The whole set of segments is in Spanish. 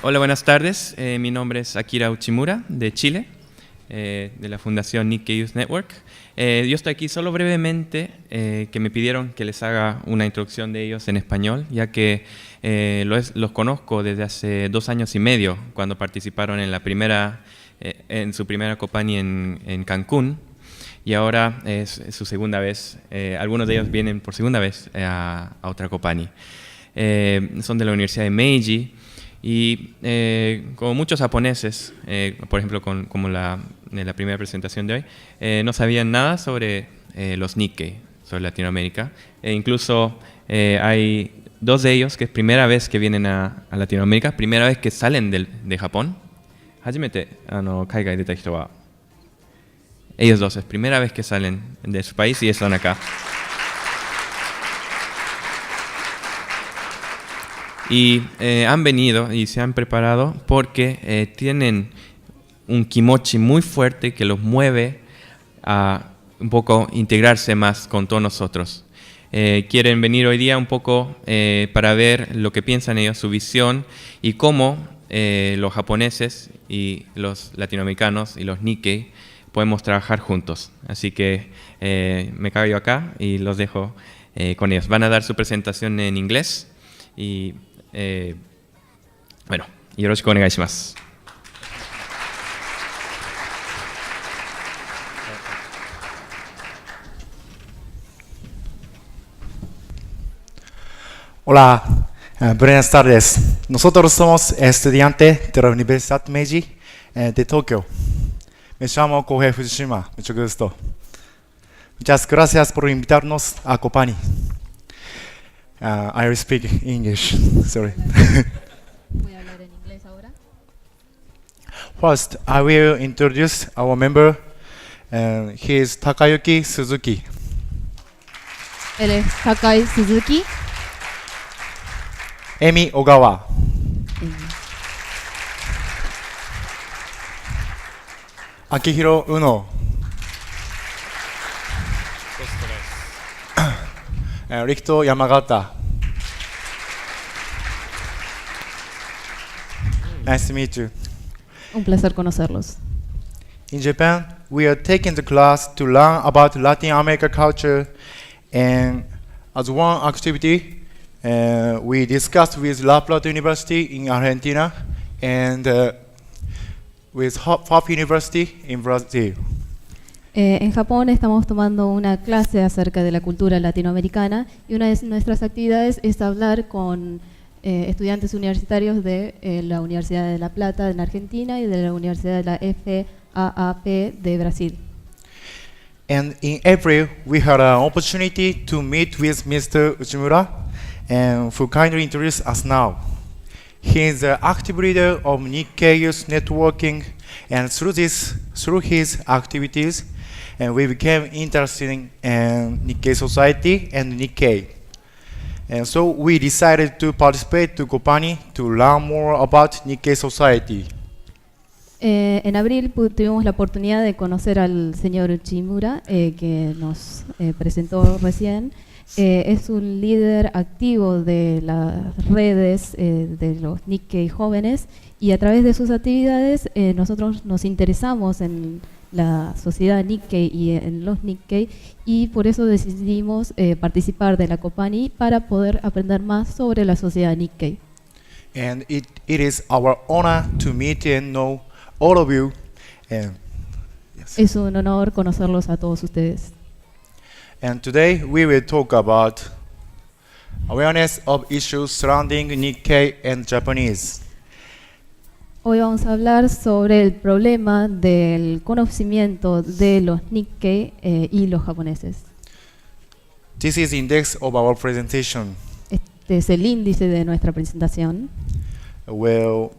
Hola, buenas tardes. Mi nombre es Akira Uchimura, de Chile, de la Fundación Nikkei Youth Network. Yo estoy aquí solo brevemente, que me pidieron que les haga una introducción de ellos en español, ya que los conozco desde hace 2 años y medio, cuando participaron en su primera COPANI en Cancún, y ahora es su segunda vez. Algunos de ellos vienen por segunda vez a otra COPANI. Son de la Universidad de Meiji. Y como muchos japoneses, por ejemplo, como en la primera presentación de hoy, no sabían nada sobre los Nikkei, sobre Latinoamérica. Incluso hay 2 de ellos que es primera vez que vienen a Latinoamérica, primera vez que salen de Japón. Hajimete, kaigai deta hito wa. Ellos 2 es primera vez que salen de su país y están acá. Y han venido y se han preparado porque tienen un kimochi muy fuerte que los mueve a un poco integrarse más con todos nosotros. Quieren venir hoy día un poco para ver lo que piensan ellos, su visión y cómo los japoneses y los latinoamericanos y los Nikkei podemos trabajar juntos. Así que me callo acá y los dejo con ellos. Van a dar su presentación en inglés y bueno, yoroshiku onegai shimasu. Hola, buenas tardes. Nosotros somos estudiantes de la Universidad de Meiji de Tokio. Me llamo Kohei Fujishima, mucho gusto. Muchas gracias por invitarnos a COPANI. I will speak English, sorry. Voy a hablar en inglés ahora. First, I will introduce our member. He is Takayuki Suzuki. Él es Takai Suzuki. Emi Ogawa. Akihiro Uno. Rikto Yamagata. Nice to meet you. Un placer conocerlos. In Japan, we are taking the class to learn about Latin American culture, and as one activity, we discussed with La Plata University in Argentina and with Hop University in Brazil. En Japón estamos tomando una clase acerca de la cultura latinoamericana y una de nuestras actividades es hablar con estudiantes universitarios de la Universidad de La Plata en Argentina y de la Universidad de la FAAP de Brasil. And in April, we had an opportunity to meet with Mr. Uchimura, who kindly introduced us now. He is the active leader of Nikkei Youth Networking, and through his activities, we became interested in Nikkei society and Nikkei. And so we decided to participate to COPANI to learn more about Nikkei society. En abril tuvimos la oportunidad de conocer al señor Uchimura, que nos presentó recién. Es un líder activo de las redes de los Nikkei jóvenes y a través de sus actividades nosotros nos interesamos en la sociedad Nikkei y en los Nikkei y por eso decidimos participar de la COPANI para poder aprender más sobre la sociedad Nikkei. And it is our honor to meet and know all of you. Yes. Es un honor conocerlos a todos ustedes. And today we will talk about awareness of issues surrounding Nikkei and Japanese. Hoy vamos a hablar sobre el problema del conocimiento de los Nikkei y los japoneses. This is the index of our presentation. Este es el índice de nuestra presentación. Well,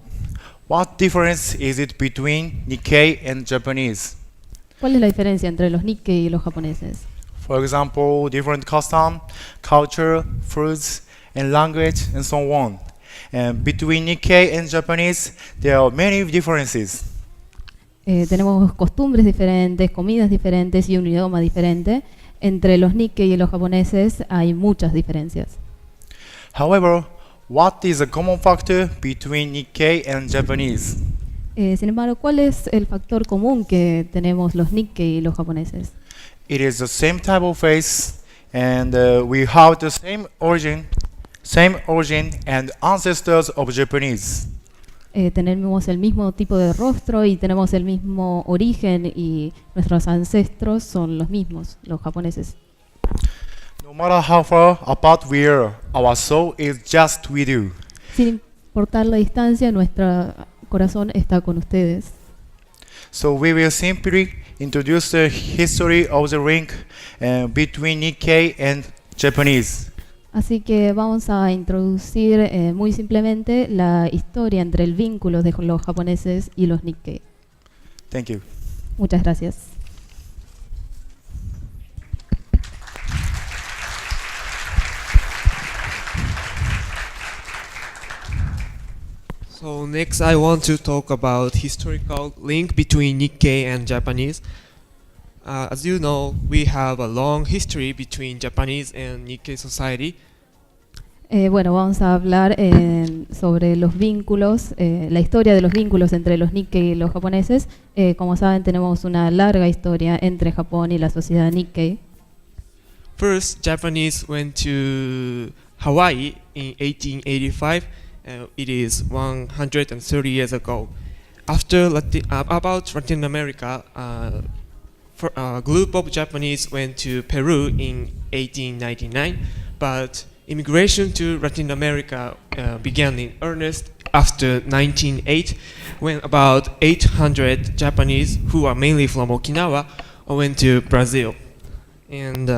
what difference is it between Nikkei and Japanese? ¿Cuál es la diferencia entre los Nikkei y los japoneses? For example, different custom, culture, foods, and language, and so on. And between Nikkei and Japanese, there are many differences. Tenemos costumbres diferentes, comidas diferentes y un idioma diferente. Entre los Nikkei y los japoneses hay muchas diferencias. However, What is the common factor between Nikkei and Japanese? Sin embargo, ¿cuál es el factor común que tenemos los Nikkei y los japoneses? It is the same type of face, and we have the same origin and ancestors of Japanese. Tenemos el mismo tipo de rostro y tenemos el mismo origen y nuestros ancestros son los mismos, los japoneses. No matter how far apart we are, our soul is just with you. Sin importar la distancia, nuestro corazón está con ustedes. So we will simply introduce the history of the link between Nikkei and Japanese. Así que vamos a introducir muy simplemente la historia entre el vínculo de los japoneses y los Nikkei. Thank you. Muchas gracias. So next I want to talk about historical link between Nikkei and Japanese. As you know, we have a long history between Japanese and Nikkei society. Bueno, vamos a hablar sobre los vínculos, la historia de los vínculos entre los Nikkei y los japoneses. Como saben, tenemos una larga historia entre Japón y la sociedad Nikkei. First, Japanese went to Hawaii in 1885. It is 130 years ago. After about Latin America, a group of Japanese went to Peru in 1899, but immigration to Latin America began in earnest after 1908, when about 800 Japanese, who are mainly from Okinawa, went to Brazil. And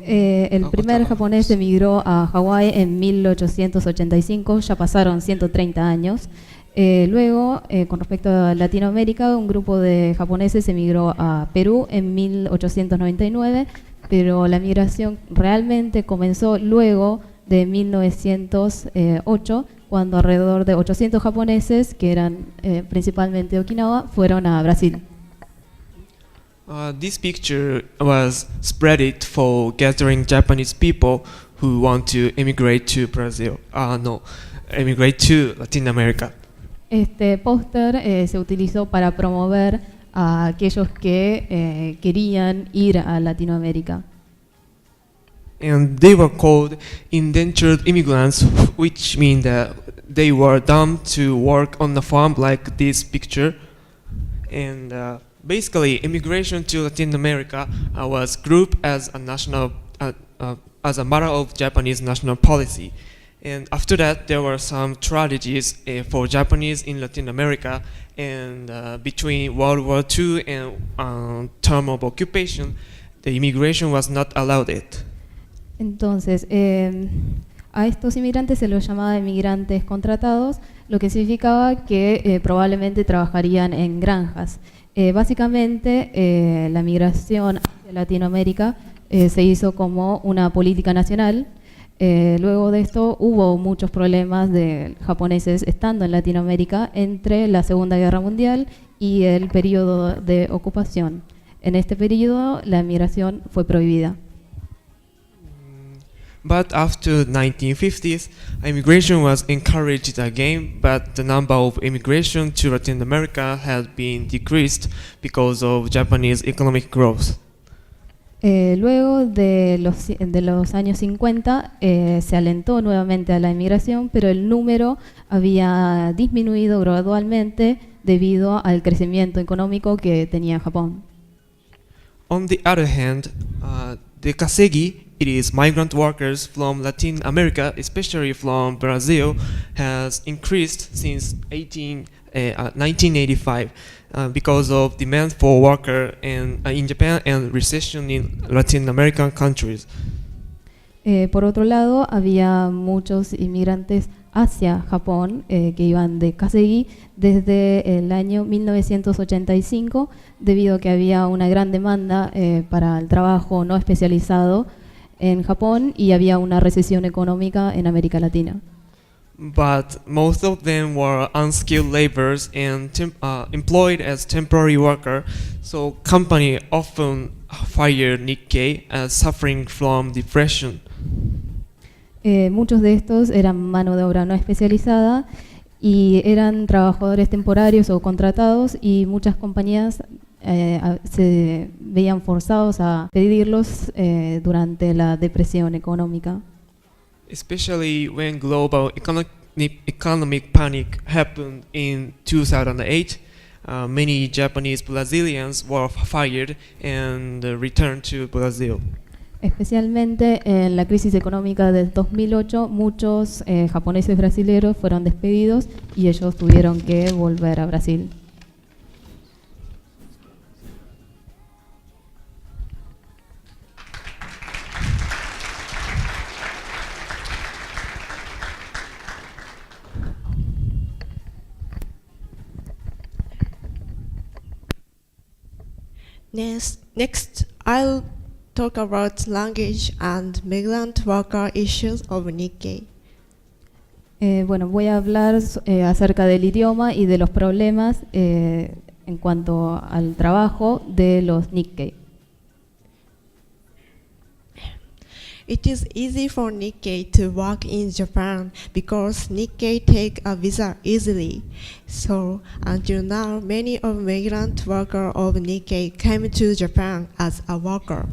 el primer japonés emigró a Hawái en 1885, ya pasaron 130 años. Luego, con respecto a Latinoamérica, un grupo de japoneses emigró a Perú en 1899, pero la migración realmente comenzó luego de 1908, cuando alrededor de 800 japoneses, que eran principalmente de Okinawa, fueron a Brasil. This picture was spreaded for gathering Japanese people who want to immigrate to Brazil. Immigrate to Latin America. Este póster se utilizó para promover a aquellos que querían ir a Latinoamérica. And they were called indentured immigrants, which mean that they were doomed to work on the farm like this picture. And basically, immigration to Latin America was grouped as a national, as a matter of Japanese national policy. And after that, there were some tragedies for Japanese in Latin America, and between World War II and term of occupation, the immigration was not allowed it. Entonces, a estos inmigrantes se los llamaba inmigrantes contratados, lo que significaba que probablemente trabajarían en granjas. Básicamente, la migración hacia Latinoamérica se hizo como una política nacional. Luego de esto hubo muchos problemas de japoneses estando en Latinoamérica entre la Segunda Guerra Mundial y el periodo de ocupación. En este periodo la migración fue prohibida. But after 1950s, immigration was encouraged again, but the number of immigration to Latin America has been decreased because of Japanese economic growth. Luego de los años 50 se alentó nuevamente a la inmigración, pero el número había disminuido gradualmente debido al crecimiento económico que tenía Japón. On the other hand, the kasegi, it is migrant workers from Latin America, especially from Brazil, has increased since 1985 because of demand for worker in Japan and recession in Latin American countries. Por otro lado, había muchos inmigrantes hacia Japón que iban de kasegi desde el año 1985 debido a que había una gran demanda para el trabajo no especializado en Japón y había una recesión económica en América Latina. But most of them were unskilled laborers and employed as temporary worker, so company often fired Nikkei as suffering from depression. Muchos de estos eran mano de obra no especializada y eran trabajadores temporarios o contratados, y muchas compañías se veían forzados a pedirlos durante la depresión económica. Especially when global economic panic happened in 2008, many Japanese Brazilians were fired and returned to Brazil. Especialmente en la crisis económica del 2008, muchos japoneses brasileños fueron despedidos y ellos tuvieron que volver a Brasil. Next, I'll talk about language and migrant worker issues of Nikkei. Bueno, voy a hablar acerca del idioma y de los problemas en cuanto al trabajo de los Nikkei. It is easy for Nikkei to work in Japan because Nikkei take a visa easily. So until now, many of migrant workers of Nikkei came to Japan as a worker.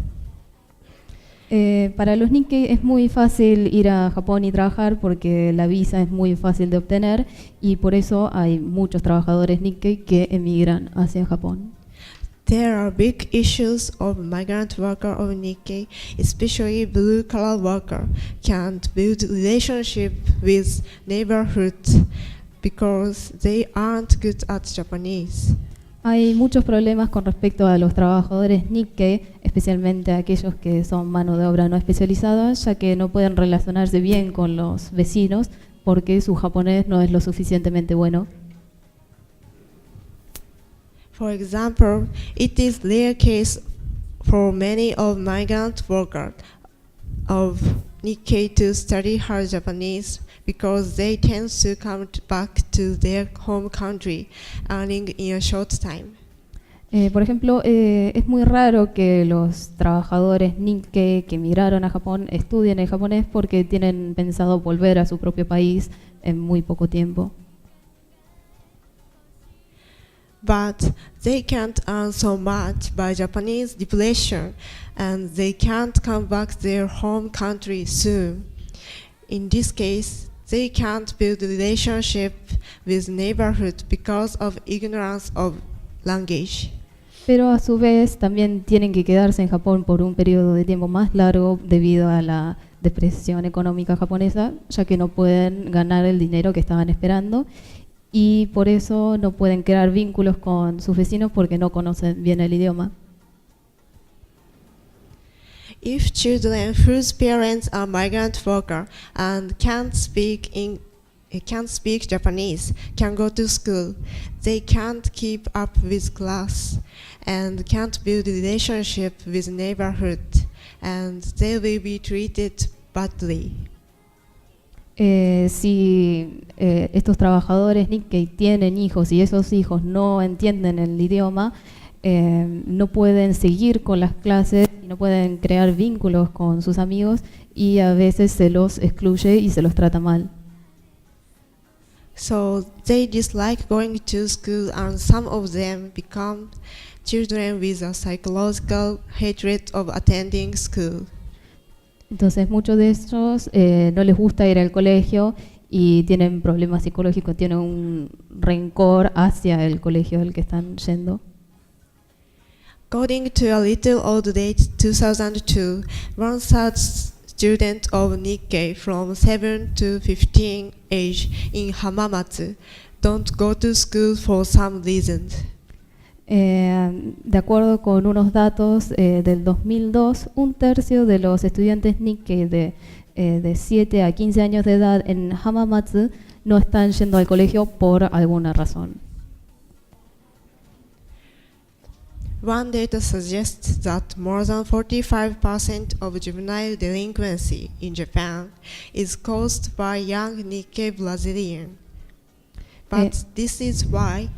Para los Nikkei es muy fácil ir a Japón y trabajar porque la visa es muy fácil de obtener, y por eso hay muchos trabajadores Nikkei que emigran hacia Japón. There are big issues of migrant worker of Nikkei, especially blue-collar worker, can't build relationship with neighborhood because they aren't good at Japanese. Hay muchos problemas con respecto a los trabajadores Nikkei, especialmente aquellos que son mano de obra no especializada, ya que no pueden relacionarse bien con los vecinos porque su japonés no es lo suficientemente bueno. For example, it is rare case for many of migrant workers of Nikkei to study hard Japanese because they tend to come back to their home country, earning in a short time. Por ejemplo, es muy raro que los trabajadores Nikkei que emigraron a Japón estudien el japonés porque tienen pensado volver a su propio país en muy poco tiempo. But they can't earn so much by Japanese depletion, and they can't come back to their home country soon. In this case, they can't build a relationship with neighborhood because of ignorance of language. Pero a su vez también tienen que quedarse en Japón por un periodo de tiempo más largo debido a la depresión económica japonesa, ya que no pueden ganar el dinero que estaban esperando, y por eso no pueden crear vínculos con sus vecinos porque no conocen bien el idioma. If children whose parents are migrant worker and can't speak Japanese can go to school, they can't keep up with class and can't build a relationship with neighborhood, and they will be treated badly. Si estos trabajadores Nikkei tienen hijos y esos hijos no entienden el idioma, no pueden seguir con las clases, no pueden crear vínculos con sus amigos, y a veces se los excluye y se los trata mal. So they dislike going to school, and some of them become children with a psychological hatred of attending school. Entonces muchos de ellos no les gusta ir al colegio y tienen problemas psicológicos, tienen un rencor hacia el colegio al que están yendo. According to a little old date 2002, 1/3 student of Nikkei from 7 to 15 age in Hamamatsu don't go to school for some reasons. De acuerdo con unos datos del 2002, 1/3 de los estudiantes Nikkei de 7 a 15 años de edad en Hamamatsu no están yendo al colegio por alguna razón. One data suggests that more than 45% of juvenile delinquency in Japan is caused by young Nikkei Brazilian. But this is why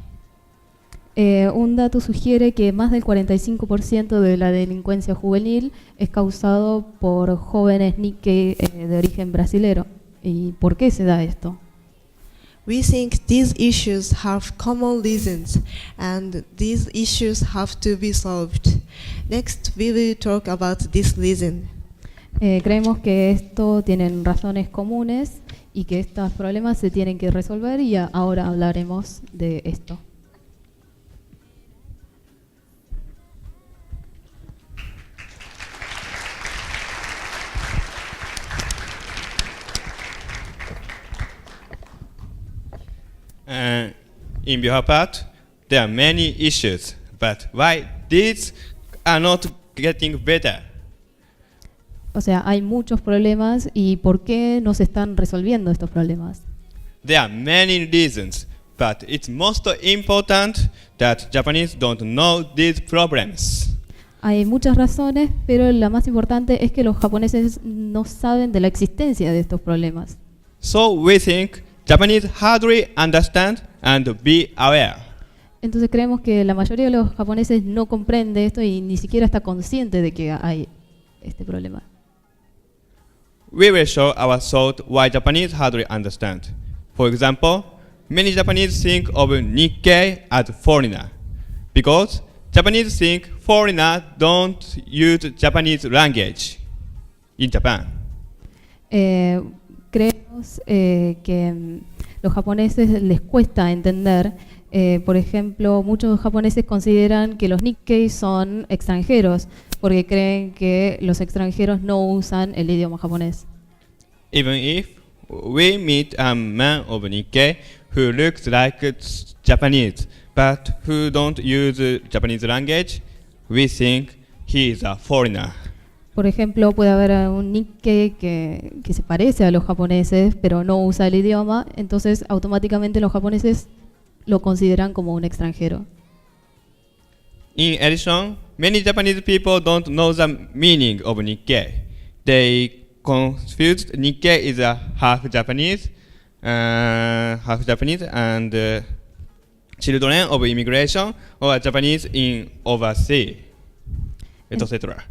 Un dato sugiere que más del 45% de la delincuencia juvenil es causado por jóvenes Nikkei de origen brasilero. ¿Y por qué se da esto? We think these issues have common reasons, and these issues have to be solved. Next, we will talk about this reason. Creemos que esto tienen razones comunes y que estos problemas se tienen que resolver y ahora hablaremos de esto. In your part, there are many issues, but why these are not getting better? O sea, hay muchos problemas y ¿por qué no se están resolviendo estos problemas? There are many reasons, but it's most important that Japanese don't know these problems. Hay muchas razones, pero la más importante es que los japoneses no saben de la existencia de estos problemas. So we think Japanese hardly understand and be aware. Entonces creemos que la mayoría de los japoneses no comprende esto y ni siquiera está consciente de que hay este problema. We will show our thought why Japanese hardly understand. For example, many Japanese think of Nikkei as foreigner because Japanese think foreigner don't use Japanese language in Japan. Creemos que los japoneses les cuesta entender, por ejemplo, muchos japoneses consideran que los Nikkei son extranjeros porque creen que los extranjeros no usan el idioma japonés. Even if we meet a man of Nikkei who looks like Japanese but who don't use Japanese language, we think he is a foreigner. Por ejemplo, puede haber un Nikkei que se parece a los japoneses, pero no usa el idioma, entonces automáticamente los japoneses lo consideran como un extranjero. In addition, many Japanese people don't know the meaning of Nikkei. They confused Nikkei is a half Japanese and children of immigration or Japanese in overseas, etc.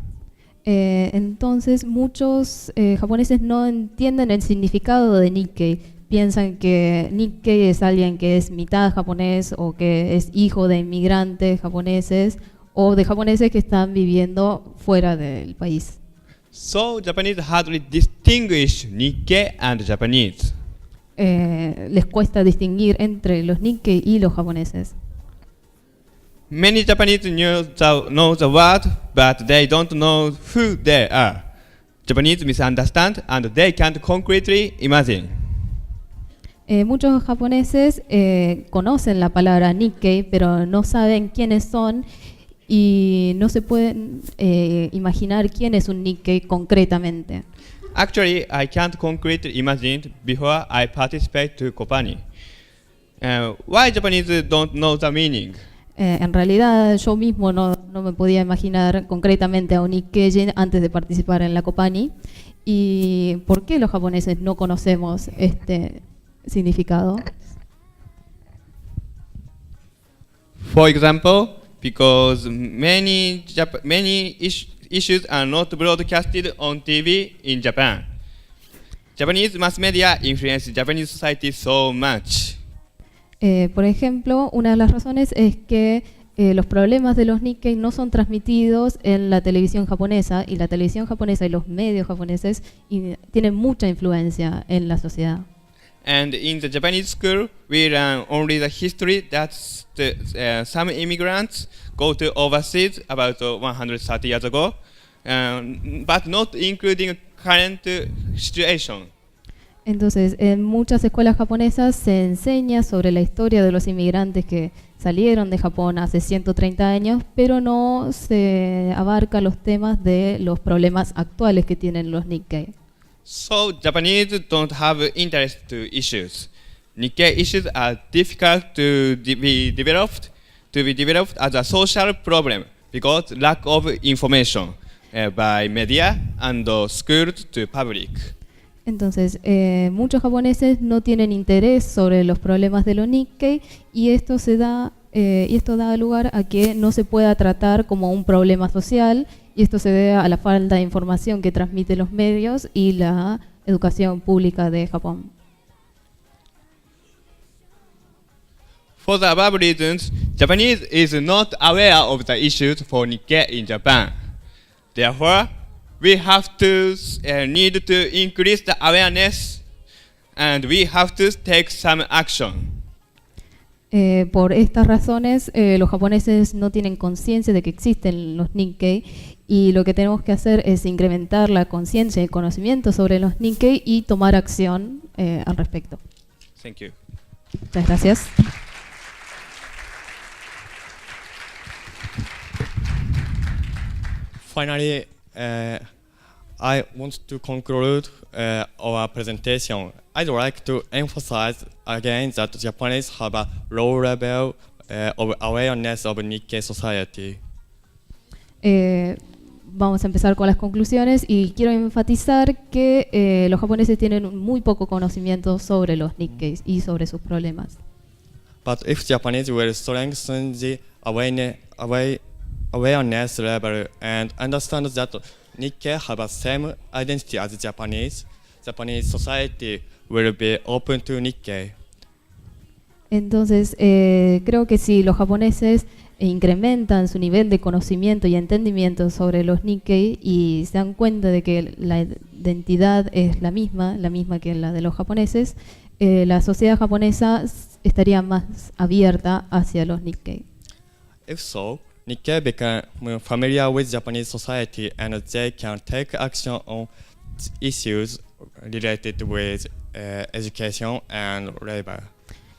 Entonces muchos japoneses no entienden el significado de Nikkei. Piensan que Nikkei es alguien que es mitad japonés o que es hijo de inmigrantes japoneses o de japoneses que están viviendo fuera del país. So Japanese hardly distinguish Nikkei and Japanese. Les cuesta distinguir entre los Nikkei y los japoneses. Many Japanese know the word, but they don't know who they are. Japanese misunderstand and they can't concretely imagine. Muchos japoneses conocen la palabra Nikkei, pero no saben quiénes son y no se pueden imaginar quién es un Nikkei concretamente. Actually, I can't concretely imagine before I participate to COPANI. Why Japanese don't know the meaning? En realidad yo mismo no me podía imaginar concretamente a un Nikkei antes de participar en la COPANI. ¿Y por qué los japoneses no conocemos este significado? For example, because many issues are not broadcasted on TV in Japan. Japanese mass media influence Japanese society so much. Por ejemplo, una de las razones es que los problemas de los Nikkei no son transmitidos en la televisión japonesa y la televisión japonesa y los medios japoneses tienen mucha influencia en la sociedad. And in the Japanese school, we learn only the history that some immigrants go to overseas about 130 years ago, but not including current situation. Entonces, en muchas escuelas japonesas se enseña sobre la historia de los inmigrantes que salieron de Japón hace 130 años, pero no se abarca los temas de los problemas actuales que tienen los Nikkei. So Japanese don't have interest to issues. Nikkei issues are difficult to be developed as a social problem because lack of information by media and schools to public. Entonces, muchos japoneses no tienen interés sobre los problemas de los Nikkei y esto se da y esto da lugar a que no se pueda tratar como un problema social, y esto se debe a la falta de información que transmiten los medios y la educación pública de Japón. For the above reasons, Japanese is not aware of the issues for Nikkei in Japan. Therefore, we have to need to increase the awareness, and we have to take some action. Por estas razones, los japoneses no tienen conciencia de que existen los Nikkei, y lo que tenemos que hacer es incrementar la conciencia y el conocimiento sobre los Nikkei y tomar acción al respecto. Thank you. Muchas gracias. Finally, I want to conclude our presentation. I'd like to emphasize again that Japanese have a low level of awareness of Nikkei society. Vamos a empezar con las conclusiones y quiero enfatizar que los japoneses tienen muy poco conocimiento sobre los Nikkeis y sobre sus problemas. But if Japanese will strengthen the awareness level and understand that Nikkei have a same identity as Japanese society will be open to Nikkei. Entonces, creo que si los japoneses incrementan su nivel de conocimiento y entendimiento sobre los Nikkei y se dan cuenta de que la identidad es la misma que la de los japoneses, la sociedad japonesa estaría más abierta hacia los Nikkei. If so, Nikkei become familiar with Japanese society and they can take action on issues related with education and labor.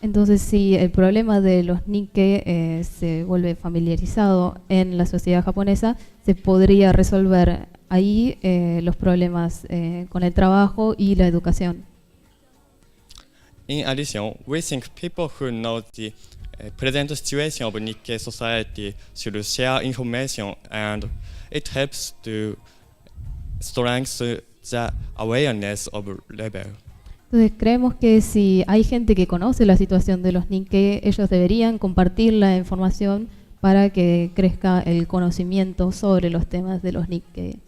Entonces, si el problema de los Nikkei se vuelve familiarizado en la sociedad japonesa, se podría resolver ahí los problemas con el trabajo y la educación. In addition, we think people who know the present situation of Nikkei society should share information, and it helps to strengthen the awareness of labor. Entonces, creemos que si hay gente que conoce la situación de los Nikkei, ellos deberían compartir la información para que crezca el conocimiento sobre los temas de los Nikkei.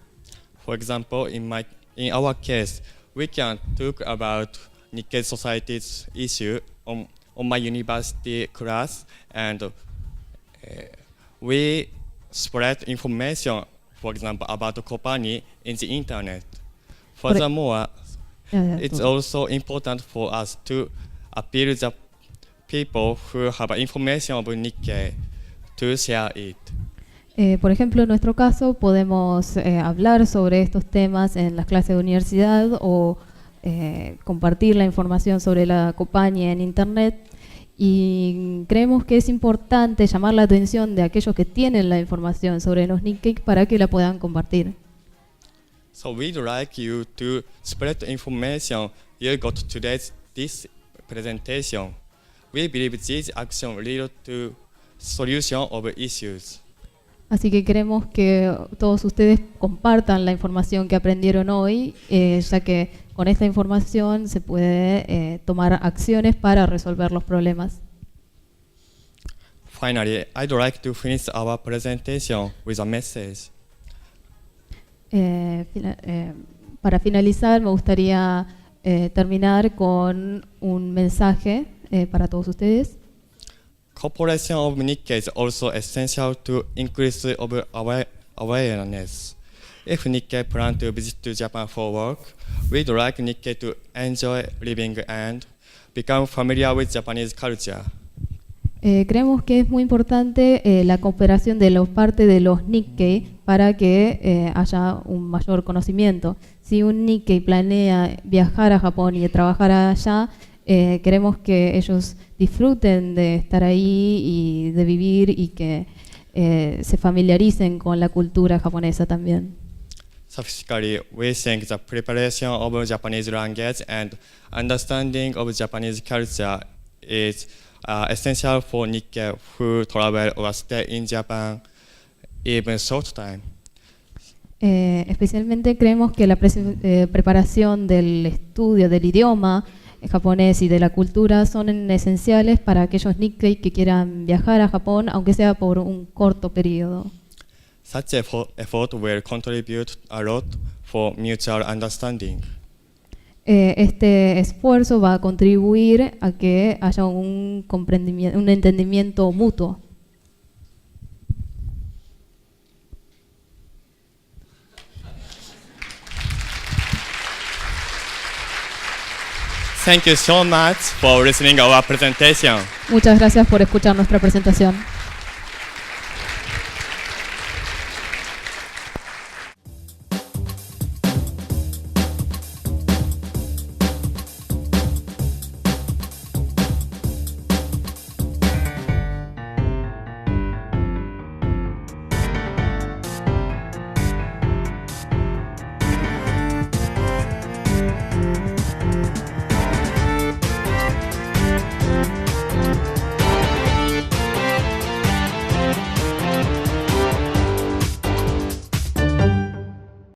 For example, in our case, we can talk about Nikkei society's issue on my university class, and we spread information, for example, about COPANI in the internet. Furthermore, it's also important for us to appeal the people who have information about Nikkei to share it. Por ejemplo, en nuestro caso, podemos hablar sobre estos temas en las clases de universidad o compartir la información sobre la COPANI en Internet, y creemos que es importante llamar la atención de aquellos que tienen la información sobre los Nikkei para que la puedan compartir. So we'd like you to spread the information you got today's this presentation. We believe these actions lead to solution of issues. Así que queremos que todos ustedes compartan la información que aprendieron hoy, ya que con esta información se puede tomar acciones para resolver los problemas. Finally, I'd like to finish our presentation with a message. Para finalizar, me gustaría terminar con un mensaje para todos ustedes. Cooperation of Nikkei is also essential to increase of awareness. If Nikkei plan to visit to Japan for work, we'd like Nikkei to enjoy living and become familiar with Japanese culture. Creemos que es muy importante la cooperación de la parte de los Nikkei para que haya un mayor conocimiento. Si un Nikkei planea viajar a Japón y trabajar allá, queremos que ellos disfruten de estar ahí y de vivir, y que se familiaricen con la cultura japonesa también. Specifically, we think the preparation of Japanese language and understanding of Japanese culture is essential for Nikkei who travel or stay in Japan even short time. Especialmente creemos que la preparación del estudio del idioma japonés y de la cultura son esenciales para aquellos Nikkei que quieran viajar a Japón, aunque sea por un corto periodo. Such effort will contribute a lot for mutual understanding. Este esfuerzo va a contribuir a que haya un entendimiento mutuo. Thank you so much for listening our presentation. Muchas gracias por escuchar nuestra presentación.